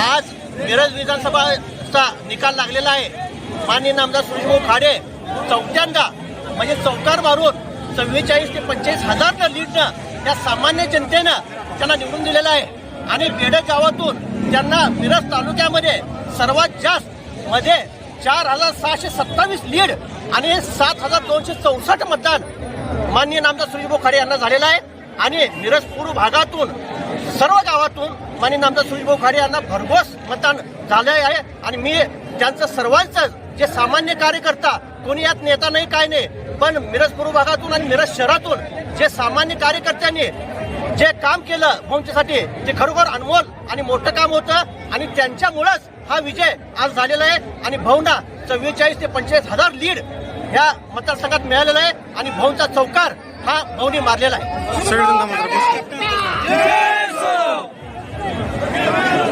आज मिरज विधानसभाचा निकाल लागलेला आहे. माननीय नामदार सुरेशभाऊ खाडे चौथ्यांदा म्हणजे चौकार मारून 44 ते 45 हजार लीडनं या सामान्य जनतेनं त्यांना निवडून दिलेलं आहे. आणि बेडक गावातून त्यांना मिरज तालुक्यामध्ये सर्वात जास्त मध्ये 4627 लीड आणि 7264 मतदान माननीय नामदार सुरेशभाऊ खाडे यांना झालेलं आहे. आणि मिरज पूर्व भागातून सर्व गावातून माननीय नामदार सुरेशभाऊ खाडे यांना भरघोस मतदान झाले आहे. आणि मी त्यांचं सर्वांचं जे सामान्य कार्यकर्ता कोणी यात नेता नाही काय नाही, पण मिरज पूर्व भागातून आणि मिरज शहरातून जे सामान्य कार्यकर्त्यांनी जे काम केलं भाऊंच्यासाठी ते खरोखर अनमोल आणि मोठं काम होतं. आणि त्यांच्यामुळेच हा विजय आज झालेला आहे. आणि भाऊंना 44 ते 45 हजार लीड ह्या मतदारसंघात मिळालेला आहे. आणि भाऊंचा चौकार हा भाऊंनी मारलेला आहे.